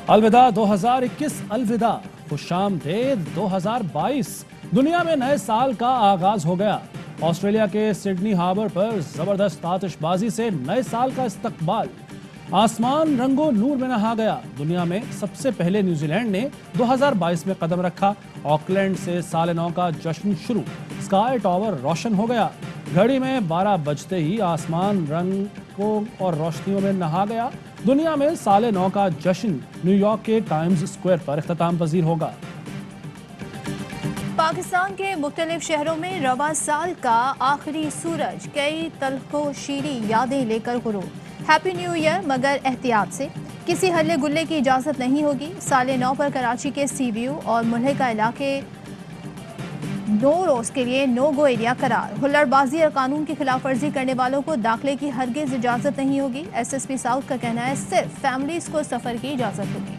अलविदा 2021, अलविदा खुशामदीद 2022। दुनिया में नए साल का आगाज हो गया। ऑस्ट्रेलिया के सिडनी हार्बर पर जबरदस्त आतिशबाजी से नए साल का इस्तकबाल। आसमान रंगो नूर में नहा गया। दुनिया में सबसे पहले न्यूजीलैंड ने 2022 में कदम रखा। ऑकलैंड से साल नौ का जश्न शुरू। स्काई टावर रोशन हो गया। घड़ी में 12 बजते ही आसमान रंगों और रोशनियों में नहा गया। दुनिया में साल नौ का जश्न न्यूयॉर्क के टाइम्स स्क्वायर पर इख्तिताम पजीर होगा। पाकिस्तान के मुख्तलिफ शहरों में रवा साल का आखिरी सूरज कई तल्खो शीरी यादें लेकर गुरूर। हैप्पी न्यू ईयर, मगर एहतियात से, किसी हल्ले गुल्ले की इजाज़त नहीं होगी। साल नौ पर कराची के सी व्यू और मुल्हिका इलाके 9 रोज के लिए नो गो एरिया करार। हुल्लड़बाजी और कानून की खिलाफ वर्जी करने वालों को दाखिले की हरगिज इजाज़त नहीं होगी। SSP साउथ का कहना है सिर्फ फैमिलीज को सफ़र की इजाज़त होगी।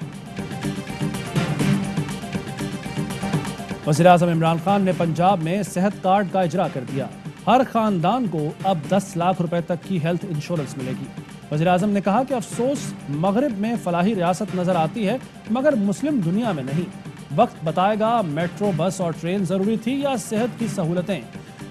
वज़ीर-ए-आज़म इमरान खान ने पंजाब में सेहत कार्ड का इजरा कर दिया। हर खानदान को अब 10 लाख रुपए तक की हेल्थ इंश्योरेंस मिलेगी। वज़ीर-ए-आज़म ने कहा कि अफसोस मगरिब में फलाही रियासत नजर आती है मगर मुस्लिम दुनिया में नहीं। वक्त बताएगा मेट्रो, बस और ट्रेन जरूरी थी या सेहत की सहूलतें।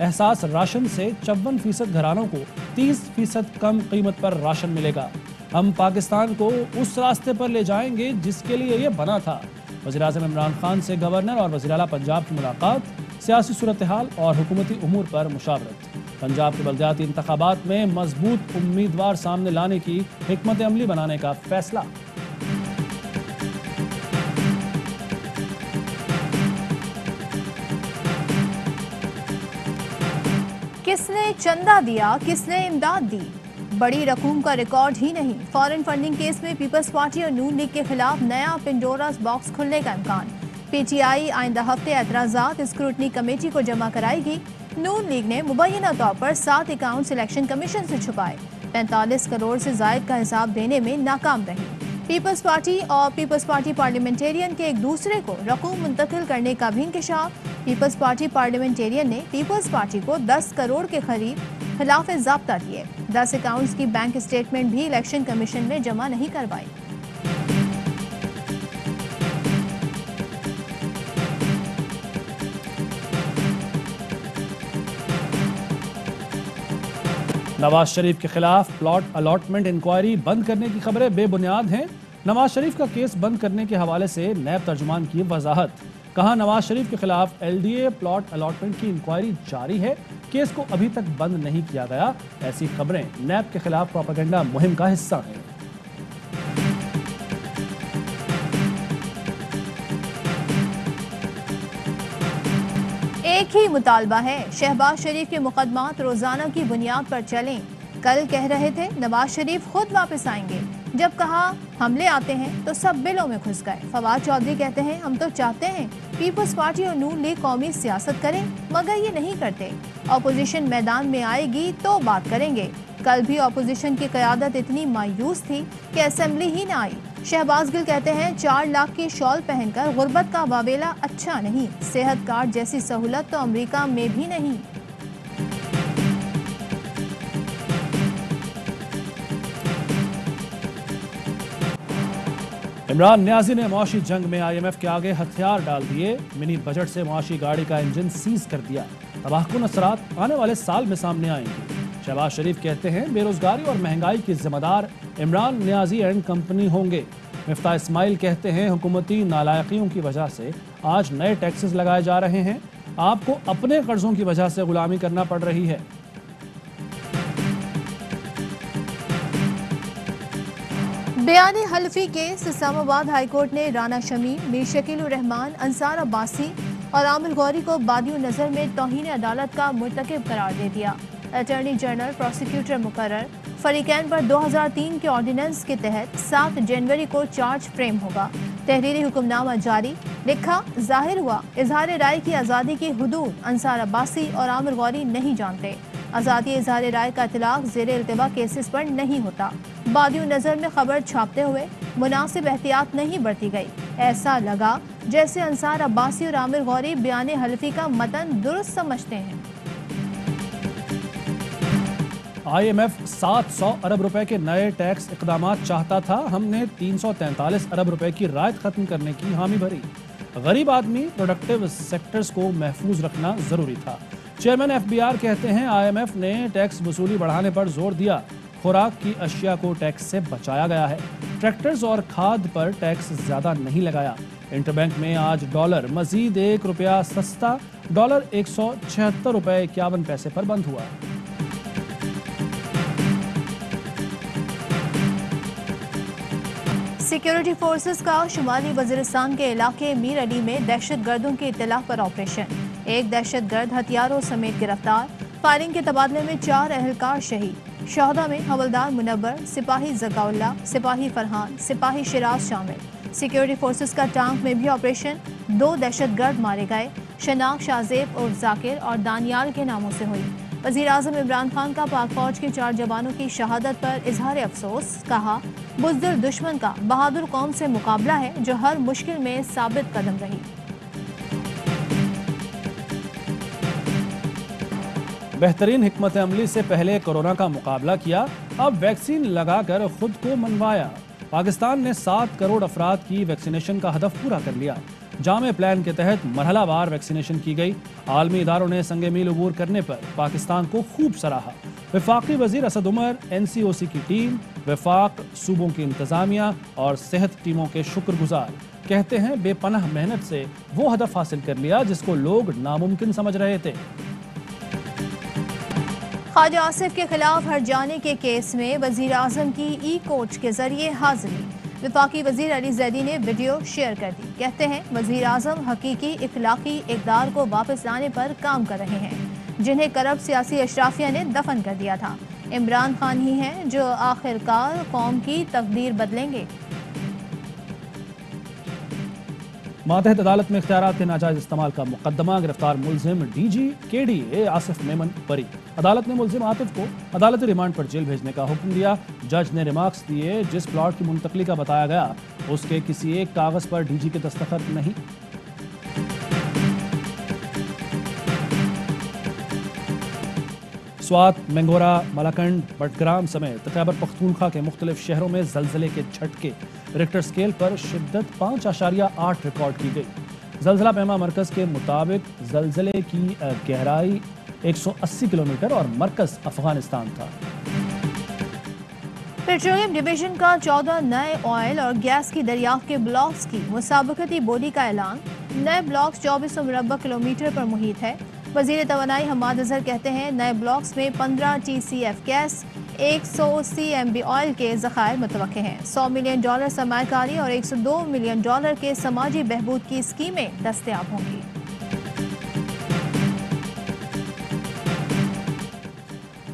एहसास राशन से 54% घरानों को 30% कम कीमत पर राशन मिलेगा। हम पाकिस्तान को उस रास्ते पर ले जाएंगे जिसके लिए ये बना था। वज़ीर-ए-आज़म इमरान खान से गवर्नर और वज़ीर आला पंजाब की मुलाकात। सियासी सूरत हाल और हुकूमती उमूर पर मुशावरत। पंजाब के बल्दियाती इंतखाबात में मजबूत उम्मीदवार सामने लाने की हिकमत अमली बनाने का फैसला। किसने चंदा दिया, किसने इमदाद दी, बड़ी रकूम का रिकॉर्ड ही नहीं। फॉरेन फंडिंग केस में पीपल्स पार्टी और नून लीग के खिलाफ नया पिंडोरास बॉक्स खुलने का इम्कान। PTI आइंदा हफ्ते एतराज़ात स्क्रूटनी कमेटी को जमा कराएगी। नून लीग ने मुबैना तौर पर 7 अकाउंट इलेक्शन कमीशन से छुपाए। 45 करोड़ से जायद का हिसाब देने में नाकाम रही। पीपल्स पार्टी और पीपल्स पार्टी पार्लियामेंटेरियन के एक दूसरे को रकूम मुंतकिल करने का भी इंकशाफ। पीपल्स पार्टी पार्लियामेंटेरियन ने पीपल्स पार्टी को 10 करोड़ के करीब खिलाफ ज़ाब्ता दिए। 10 अकाउंट्स की बैंक स्टेटमेंट भी इलेक्शन कमीशन में जमा नहीं करवाई। नवाज शरीफ के खिलाफ प्लॉट अलॉटमेंट इंक्वायरी बंद करने की खबरें बेबुनियाद हैं। नवाज शरीफ का केस बंद करने के हवाले से नैब तर्जुमान की वजाहत। कहा नवाज शरीफ के खिलाफ LDA प्लॉट अलॉटमेंट की इंक्वायरी जारी है। केस को अभी तक बंद नहीं किया गया। ऐसी खबरें नैब के खिलाफ प्रोपेगेंडा मुहिम का हिस्सा हैं। एक ही मुतालबा है, शहबाज शरीफ के मुकदमात रोजाना की बुनियाद पर चलें। कल कह रहे थे नवाज शरीफ खुद वापस आएंगे। जब कहा हमले आते हैं तो सब बिलों में घुस गए। फवाद चौधरी कहते हैं हम तो चाहते हैं पीपल्स पार्टी और नून लीग कौमी सियासत करें मगर ये नहीं करते। अपोजिशन मैदान में आएगी तो बात करेंगे। कल भी अपोजिशन की क़यादत इतनी मायूस थी कि असेंबली ही न आई। शहबाज गिल कहते हैं 4 लाख की शॉल पहनकर गुर्बत का वावेला अच्छा नहीं। सेहत कार्ड जैसी सहूलत तो अमेरिका में भी नहीं। इमरान नियाजी ने मुआशी जंग में IMF के आगे हथियार डाल दिए। मिनी बजट से मुआशी गाड़ी का इंजन सीज कर दिया। तबाहकुन असरात आने वाले साल में सामने आएंगे। शहबाज शरीफ कहते हैं बेरोजगारी और महंगाई की जिम्मेदार इमरान नियाजी एंड कंपनी होंगे। मिफ्ता इस्माइल कहते हैं हुकूमती नालायकियों की वजह से आज नए टैक्सेस लगाए जा रहे हैं। आपको अपने कर्जों की वजह से गुलामी करना पड़ रही है। बयानी हल्फी केस। इस्लामाबाद हाईकोर्ट ने राना शमीम, मीर शकील उर रहमान, अंसार अब्बासी और आमिर गौरी को बादियों नज़र में तौहीन अदालत का मुर्तकिब करार दे दिया। अटॉर्नी जनरल प्रोसिक्यूटर मुकर्रर। फरीकैन पर 2003 के ऑर्डिनेंस के तहत 7 जनवरी को चार्ज फ्रेम होगा। तहरीरी हुक्मनामा जारी। लिखा जाहिर हुआ इजहार राय की आज़ादी की हुदूद अंसार अब्बासी और आमिर गौरी नहीं जानते। आज़ादी इजहार राय का इतलाक ज़ेर इल्तिवा केसेस पर नहीं होता। बादियों नज़र में खबर छापते हुए मुनासिब एहतियात नहीं बरती गई। ऐसा लगा जैसे अंसार अब्बासी और आमिर गौरी बयान हल्फी का मतन दुरुस्त समझते हैं। IMF 700 अरब रुपए के नए टैक्स इकदामात चाहता था। हमने 343 अरब रुपए की रायत खत्म करने की हामी भरी। गरीब आदमी, प्रोडक्टिव सेक्टर्स को महफूज रखना जरूरी था। चेयरमैन FBR कहते हैं IMF ने टैक्स वसूली बढ़ाने पर जोर दिया। खुराक की अशिया को टैक्स से बचाया गया है। ट्रैक्टर्स और खाद पर टैक्स ज्यादा नहीं लगाया। इंटरबैंक में आज डॉलर मजीद ₹1 सस्ता, डॉलर 176 रुपए 51 पैसे पर बंद हुआ। सिक्योरिटी फोर्सेस का शुमाली वजीरिस्तान के इलाके मीर अली में दहशत गर्दों की इत्तला पर ऑपरेशन। एक दहशत गर्द हथियारों समेत गिरफ्तार। फायरिंग के तबादले में 4 अहलकार शहीद। शहदा में हवलदार मुनव्वर, सिपाही जकाउल्ला, सिपाही फरहान, सिपाही शिराज शामिल। सिक्योरिटी फोर्सेस का टांग में भी ऑपरेशन। 2 दहशत गर्द मारे गए। शनाख्त शाहजेब उर्फ जाकिर और दानियाल के नामों से हुई। वज़ीर आज़म इमरान खान का पाक फौज के 4 जवानों की शहादत पर इजहार अफसोस। कहा, बुज़दिल दुश्मन का बहादुर कौम से मुकाबला है जो हर मुश्किल में साबित कदम रही। बेहतरीन हिकमत अमली से पहले कोरोना का मुकाबला किया, अब वैक्सीन लगाकर खुद को मनवाया। पाकिस्तान ने 7 करोड़ अफराद की वैक्सीनेशन का हदफ पूरा कर लिया। जामे प्लान के तहत मरहलावार वैक्सीनेशन की गई। आलमी इदारों ने संगे मील अबूर करने पर पाकिस्तान को खूब सराहा। वफाकी वजीर असद उमर, NCOC की टीम, वफाक सूबों की इंतजामिया और सेहत टीमों के शुक्रगुजार। कहते हैं बेपनाह मेहनत से वो हदफ हासिल कर लिया जिसको लोग नामुमकिन समझ रहे थे। ख्वाजा आसिफ के खिलाफ हट जाने के केस में वजीर आजम की ई-कोर्ट के जरिए हाजिरी। वफाकी वजीर अली जैदी ने वीडियो शेयर कर दी। कहते हैं वजीर आजम हकीकी इखलाकी इक़दार को वापस लाने पर काम कर रहे हैं, जिन्हें करप्ट सियासी अशराफिया ने दफन कर दिया था। इमरान खान ही हैं जो आखिरकार कौम की तकदीर बदलेंगे। मातहत अदालत में इख्तियारात के नाजायज इस्तेमाल का मुकदमा। गिरफ्तार मुलजिम DG KDA आसिफ मेमन बरी। अदालत ने मुलजिम आतिफ को अदालती रिमांड पर जेल भेजने का हुक्म दिया। जज ने रिमार्क्स दिए, जिस प्लॉट की मुंतकली का बताया गया उसके किसी एक कागज पर DG के दस्तखत नहीं। स्वात, मेंगोरा, मलाकंड, बटग्राम समेत खैबर पख्तूनख्वा के मुख्तलिफ शहरों में जलजले के झटके। रिक्टर स्केल पर शिद्दत 5.8 रिकॉर्ड की गई। जलजला पैमा मरकज के मुताबिक जलजले की गहराई 180 किलोमीटर और मरकज अफगानिस्तान था। पेट्रोलियम डिवीजन का 14 नए ऑयल और गैस की दरियाफ्त के ब्लॉक्स की मुसाबकती बोली का ऐलान। नए ब्लॉक्स 2400 मुरब्बा किलोमीटर पर मुहित है। वजीर तवानाई हमाद अजहर कहते हैं नए ब्लॉक्स में 15 TCF गैस, 100 CMB ऑयल के ज़खायर मुतवक्के हैं। $100 मिलियन सरमायाकारी और $102 मिलियन के समाजी बहबूद की स्कीमें दस्तयाब होंगी।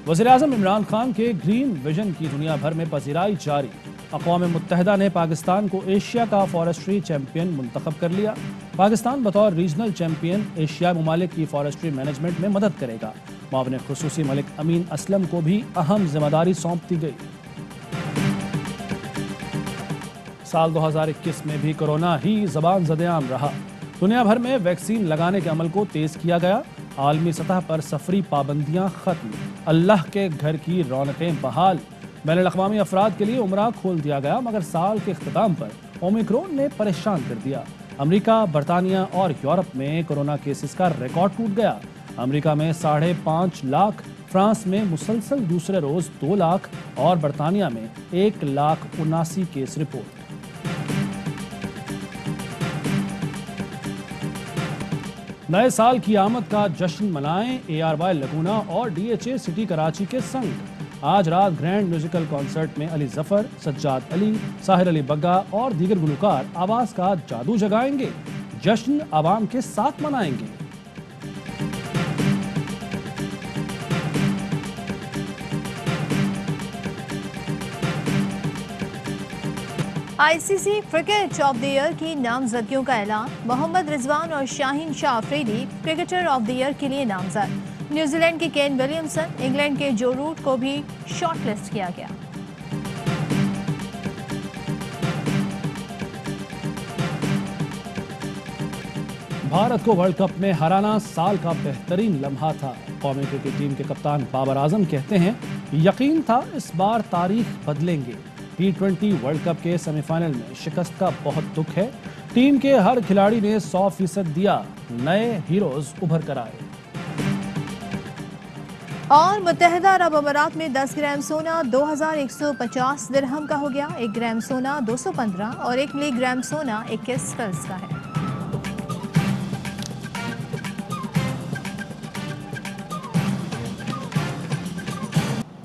वज़ीर आज़म इमरान खान के ग्रीन विजन की दुनिया भर में पजीराई जारी। अक़वाम मुत्तहिदा ने पाकिस्तान को एशिया का फॉरेस्ट्री चैंपियन मुंतखब कर लिया। पाकिस्तान बतौर रीजनल चैंपियन एशियाई ममालिक की फॉरेस्ट्री मैनेजमेंट में मदद करेगा। मुआविन खुसूसी मलिक अमीन असलम को भी अहम जिम्मेदारी सौंप दी गई। साल 2021 में भी कोरोना ही ज़बान ज़द-ए-आम रहा। दुनिया भर में वैक्सीन लगाने के अमल को तेज किया गया। आलमी सतह पर सफरी पाबंदियां खत्म। अल्लाह के घर की रौनकें बहाल। बैनुल अक़वामी अफराद के लिए उमरा खोल दिया गया, मगर साल के इख्तिताम पर ओमिक्रॉन ने परेशान कर दिया। अमेरिका, बरतानिया और यूरोप में कोरोना केसेस का रिकॉर्ड टूट गया। अमेरिका में 5.5 लाख, फ्रांस में मुसलसल दूसरे रोज 2 लाख और बरतानिया में 1,79,000 केस रिपोर्ट। नए साल की आमद का जश्न मनाएं ARY लगूना और DHA सिटी कराची के संग। आज रात ग्रैंड म्यूजिकल कॉन्सर्ट में अली जफर, सज्जाद अली, साहिर अली बग्गा और दीगर गुलकार आवाज का जादू जगाएंगे। जश्न आवाम के साथ मनाएंगे। ICC cricket of the year की नामजदगियों का ऐलान। मोहम्मद रिजवान और Shaheen Shah Afridi cricketer of the year के लिए नामजद। न्यूजीलैंड के केन विलियमसन, इंग्लैंड के जो रूट को भी शॉर्टलिस्ट किया गया। भारत को वर्ल्ड कप में हराना साल का बेहतरीन लम्हा था। कौमी क्रिकेट टीम के कप्तान बाबर आजम कहते हैं یقین تھا اس بار تاریخ بدلیں گے۔ T20 ورلڈ کپ کے سیمی فائنل میں شکست کا بہت دکھ ہے۔ ٹیم کے ہر کھلاڑی نے 100% دیا، نئے ہیروز ابھر کر آئے۔ اور متحدہ عرب امارات میں 10 گرام سونا 2150 درہم کا ہو گیا۔ 1 گرام سونا 215 اور 1 ملی گرام سونا 21 فلس کا ہے۔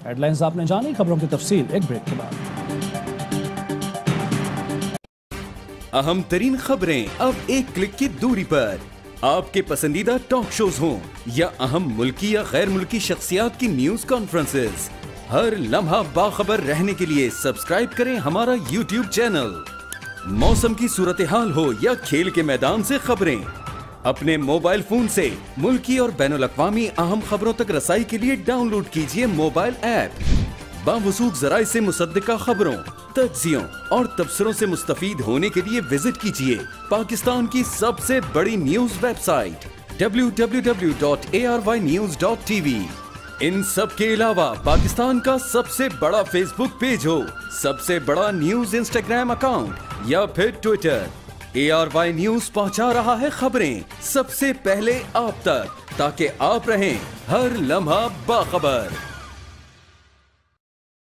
ہیڈ لائنز آپ نے جانی، خبروں کی تفصیل ایک بریک کے بعد۔ اہم ترین خبریں اب ایک کلک کی دوری پر۔ آپ کے پسندیدہ ٹاک شوز ہوں یا اہم ملکی یا غیر ملکی شخصیات کی نیوز کانفرنسز، ہر لمحہ باخبر رہنے کے لیے سبسکرائب کریں ہمارا YouTube چینل۔ موسم کی صورتحال ہو یا کھیل کے میدان سے خبریں، اپنے موبائل فون سے ملکی اور بین الاقوامی اہم خبروں تک رسائی کے لیے ڈاؤن لوڈ کیجیے موبائل ایپ۔ باوثوق ذرائع سے مصدقہ خبروں، تجزیوں اور تبصروں سے مستفید ہونے کے لیے وزٹ کیجیے پاکستان کی سب سے بڑی نیوز ویب سائٹ www.arYnews.tv۔ ان سب کے علاوہ پاکستان کا سب سے بڑا فیس بک پیج ہو، سب سے بڑا نیوز انسٹاگرام اکاؤنٹ یا پھر ٹویٹر، ARY نیوز پہنچا رہا ہے خبریں سب سے پہلے آپ تک، تاکہ آپ رہیں ہر لمحہ باخبر۔